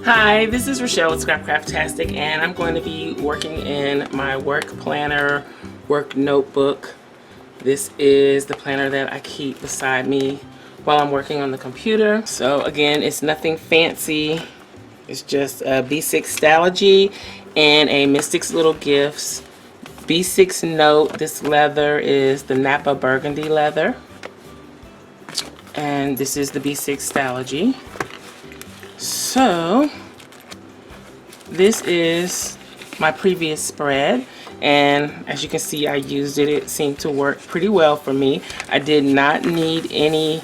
Hi, this is Rachelle with Scrapcraftastic, and I'm going to be working in my work planner, work notebook. This is the planner that I keep beside me while I'm working on the computer. So again, it's nothing fancy. It's just a B6 Stalogy and a Mystics Little Gifts B6 note. This leather is the Napa Burgundy leather. And this is the B6 Stalogy. So this is my previous spread, and as you can see, I used it. It seemed to work pretty well for me. I did not need any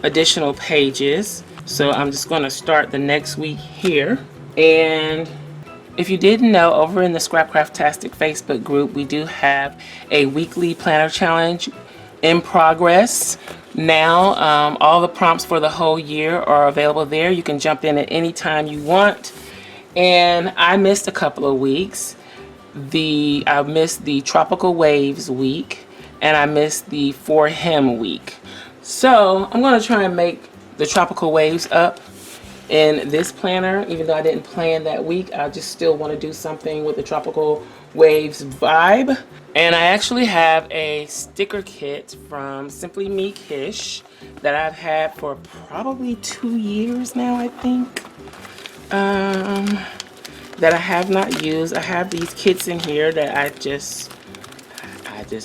additional pages, so I'm just going to start the next week here. And if you didn't know, over in the Scrapcraftastic Facebook group, we do have a weekly planner challenge in progress. Now, all the prompts for the whole year are available there. You can jump in at any time you want. And I missed a couple of weeks. I missed the Tropical Waves week, and I missed the For Him week. So I'm going to try and make the Tropical Waves up in this planner. Even though I didn't plan that week, I just still want to do something with the Tropical Waves vibe. And I actually have a sticker kit from Simply Me Kish that I've had for probably 2 years now, I think. That I have not used. I have these kits in here that I just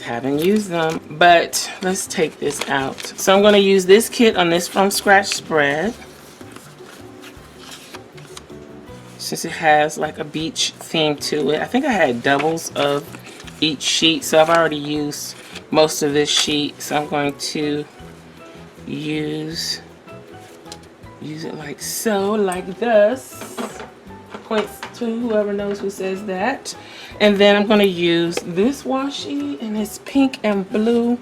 haven't used them. But let's take this out. So I'm going to use this kit on this from scratch spread, since it has like a beach theme to it. I think I had doubles of each sheet, so I've already used most of this sheet. So I'm going to use it like so, like this. Points to whoever knows who says that. And then I'm going to use this washi, and it's pink and blue.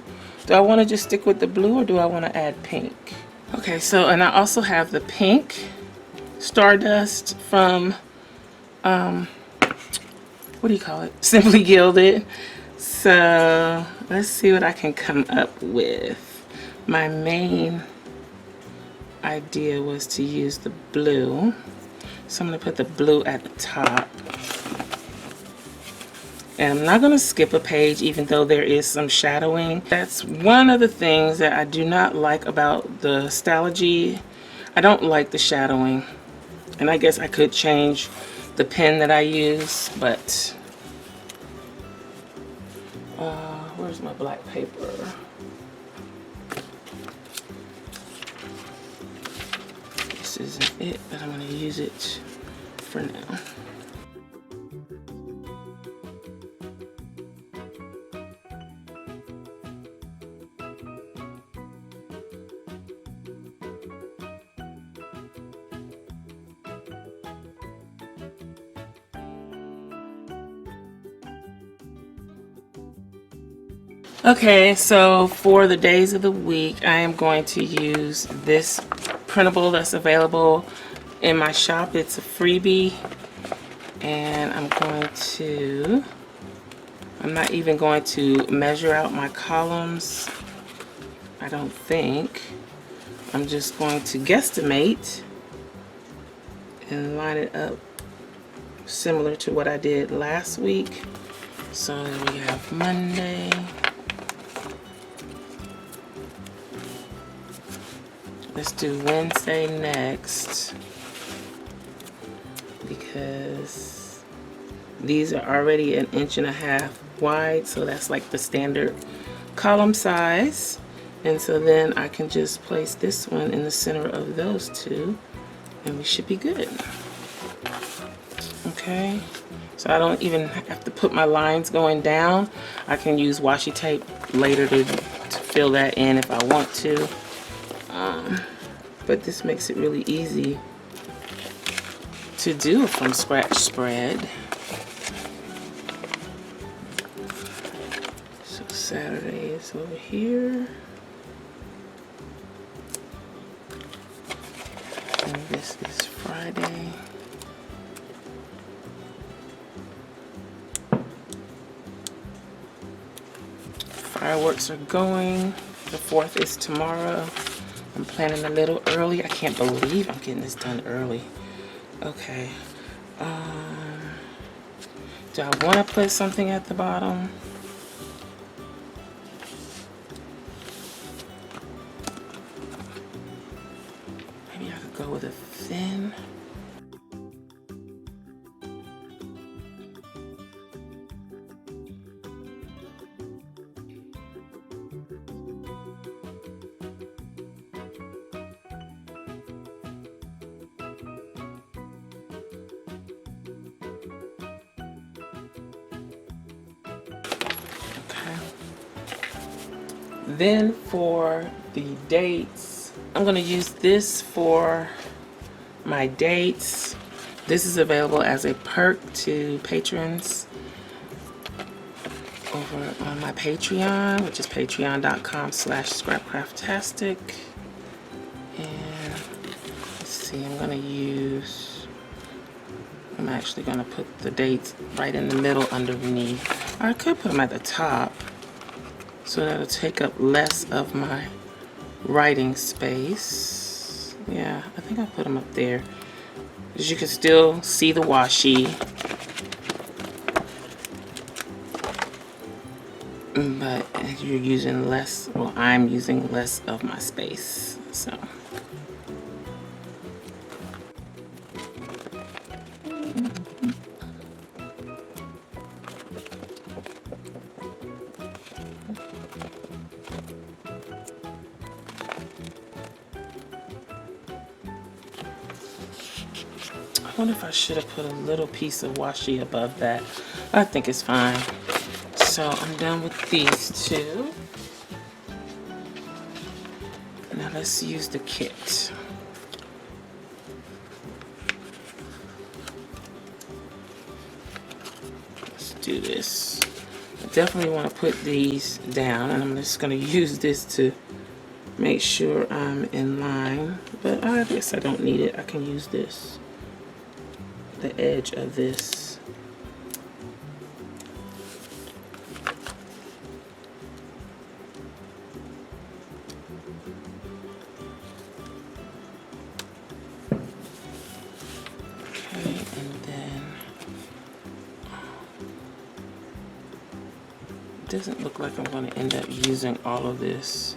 Do I want to just stick with the blue, or do I want to add pink? Okay, so, and I also have the pink Stardust from what do you call it? Simply Gilded. So let's see what I can come up with. My main idea was to use the blue, so I'm going to put the blue at the top. And I'm not going to skip a page, even though there is some shadowing. That's one of the things that I do not like about the Stalogy. I don't like the shadowing. And I guess I could change the pen that I use, but where's my black paper? This isn't it, but I'm going to use it for now. Okay, so for the days of the week, I am going to use this printable that's available in my shop. It's a freebie, and I'm not even going to measure out my columns, I don't think. I'm just going to guesstimate and line it up similar to what I did last week. So we have Monday. Let's do Wednesday next, because these are already 1.5 inches wide, so that's like the standard column size. And so then I can just place this one in the center of those two, and we should be good. Okay, so I don't even have to put my lines going down. I can use washi tape later to fill that in if I want to. But this makes it really easy to do a from scratch spread. So Saturday is over here. And this is Friday. Fireworks are going. The 4th is tomorrow. I'm planning a little early. I can't believe I'm getting this done early. Okay. Do I want to put something at the bottom? Maybe I could go with a thin. Then for the dates, I'm going to use this for my dates. This is available as a perk to patrons over on my Patreon, which is patreon.com/Scrapcraftastic. And let's see, I'm actually going to put the dates right in the middle underneath. Or I could put them at the top, so that'll take up less of my writing space. Yeah, I think I'll put them up there. As you can still see the washi. But you're using less, well, I'm using less of my space, so. I wonder if I should have put a little piece of washi above that. I think it's fine. So I'm done with these two. Now let's use the kit. Let's do this. I definitely want to put these down, and I'm just going to use this to make sure I'm in line. But I guess I don't need it. I can use this. The edge of this. Okay, and then it doesn't look like I'm going to end up using all of this.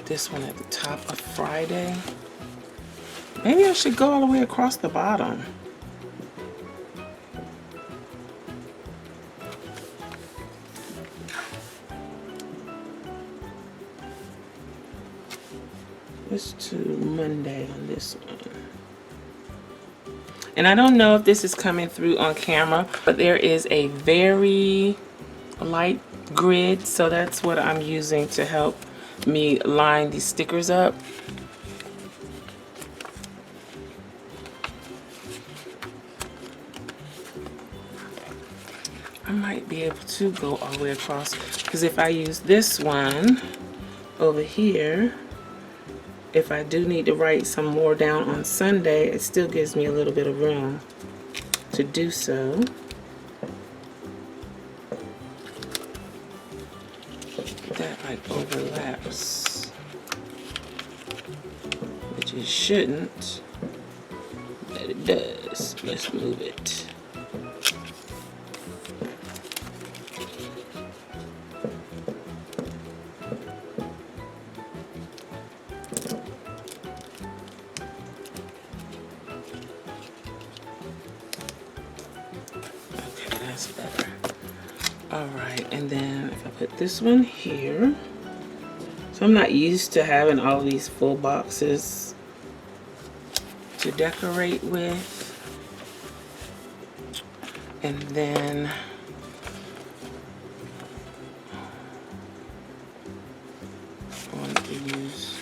This one at the top of Friday. Maybe I should go all the way across the bottom. Let's do Monday on this one. And I don't know if this is coming through on camera, but there is a very light grid, so that's what I'm using to help me line these stickers up. I might be able to go all the way across, because if I use this one over here, if I do need to write some more down on Sunday, it still gives me a little bit of room to do so. That like overlaps, which it shouldn't, but it does. Let's move it. Okay, that's better. Alright, and then if I put this one here, so I'm not used to having all these full boxes to decorate with. And then I want to use,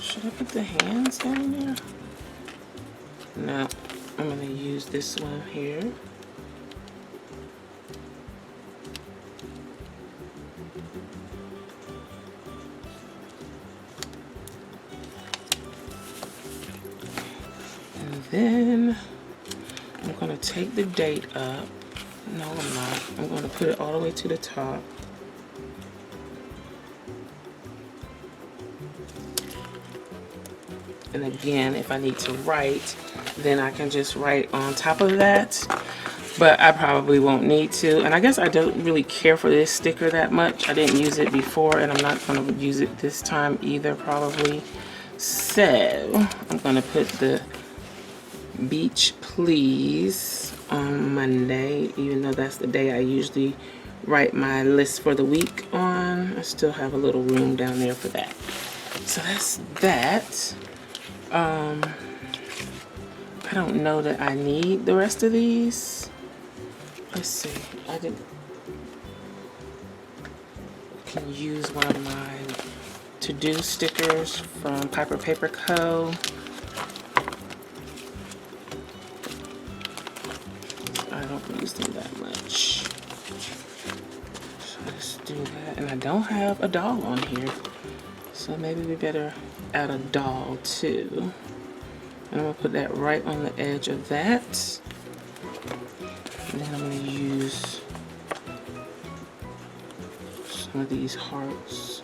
should I put the hands down there? No, I'm going to use this one here. Then I'm going to take the date up. No, I'm not. I'm going to put it all the way to the top. And again, if I need to write, then I can just write on top of that. But I probably won't need to. And I guess I don't really care for this sticker that much. I didn't use it before, and I'm not going to use it this time either, probably. So I'm going to put the beach please on Monday, even though that's the day I usually write my list for the week on. I still have a little room down there for that. So that's that. I don't know that I need the rest of these. Let's see. I can use one of my to-do stickers from Piper Paper Co. I don't use them that much. So let's do that. And I don't have a doll on here, so maybe we better add a doll too. And I'm gonna put that right on the edge of that. And then I'm gonna use some of these hearts.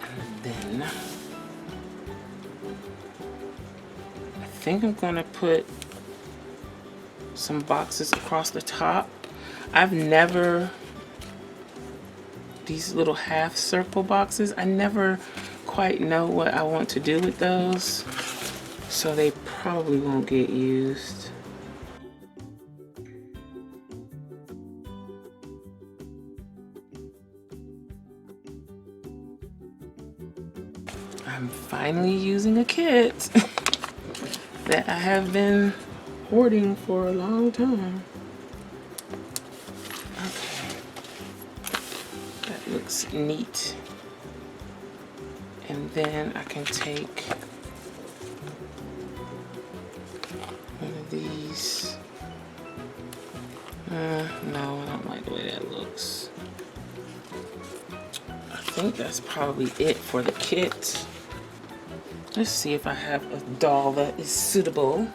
And then I think I'm gonna put some boxes across the top. I've never, these little half circle boxes, I never quite know what I want to do with those, so they probably won't get used. I'm finally using a kit that I have been hoarding for a long time. Okay, that looks neat. And then I can take one of these. No, I don't like the way that looks. I think that's probably it for the kit. Let's see if I have a doll that is suitable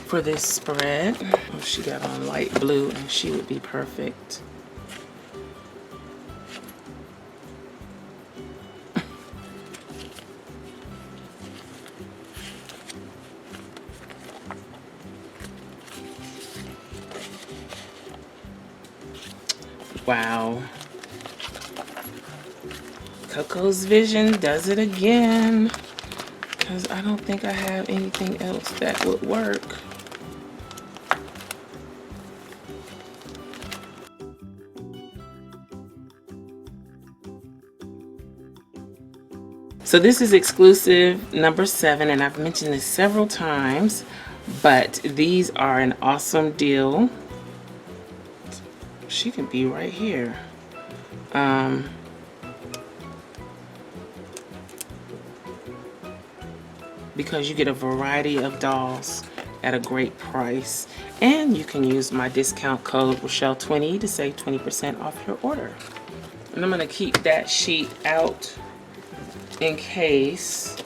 for this spread. Oh, she got on light blue and she would be perfect. Wow. Coco's Vision does it again. Because I don't think I have anything else that would work. So this is exclusive number 7, and I've mentioned this several times, but these are an awesome deal. She can be right here. Because you get a variety of dolls at a great price, and you can use my discount code Rachelle20 to save 20% off your order. And I'm going to keep that sheet out in case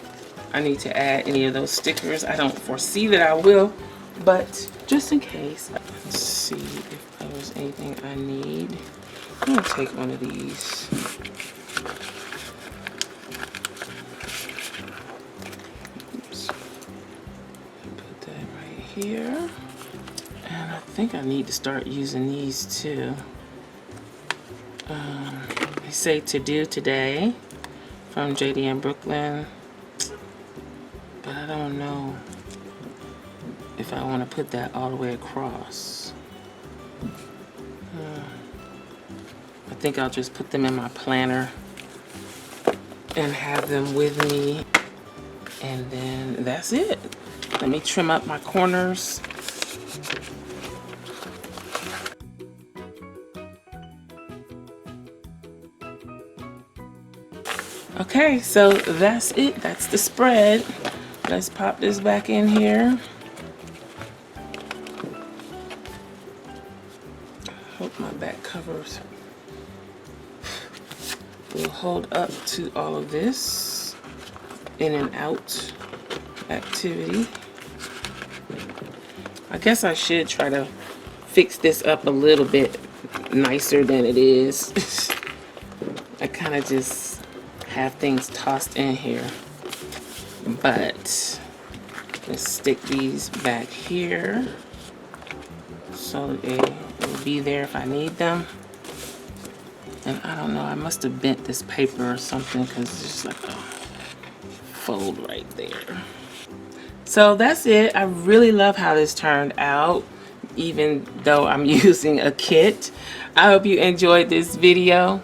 I need to add any of those stickers. I don't foresee that I will, but just in case. Let's see if there's anything I need. I'm going to take one of these. Here, and I think I need to start using these too. They say to do today from JD in Brooklyn, but I don't know if I want to put that all the way across. I think I'll just put them in my planner and have them with me, and then that's it. Let me trim up my corners. Okay, so that's it. That's the spread. Let's pop this back in here. Hope my back covers will hold up to all of this in and out. activity. I guess I should try to fix this up a little bit nicer than it is. I kind of just have things tossed in here. But let's stick these back here so they will be there if I need them. And I don't know, I must have bent this paper or something because there's like a fold right there. So that's it. I really love how this turned out, even though I'm using a kit. I hope you enjoyed this video.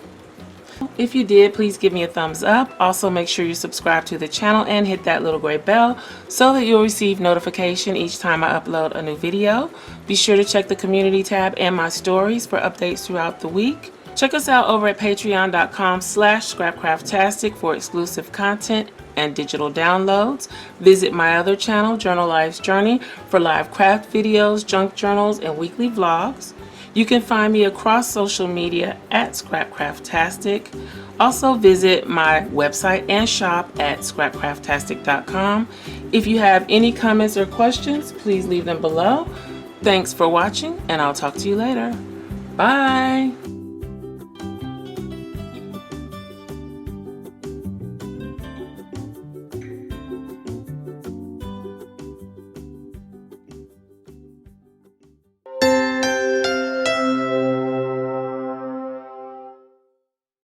If you did, please give me a thumbs up. Also, make sure you subscribe to the channel and hit that little gray bell so that you'll receive notification each time I upload a new video. Be sure to check the community tab and my stories for updates throughout the week. Check us out over at patreon.com/Scrapcraftastic for exclusive content and digital downloads. Visit my other channel, Journal Life's Journey, for live craft videos, junk journals, and weekly vlogs. You can find me across social media at Scrapcraftastic. Also visit my website and shop at Scrapcraftastic.com. If you have any comments or questions, please leave them below. Thanks for watching, and I'll talk to you later. Bye!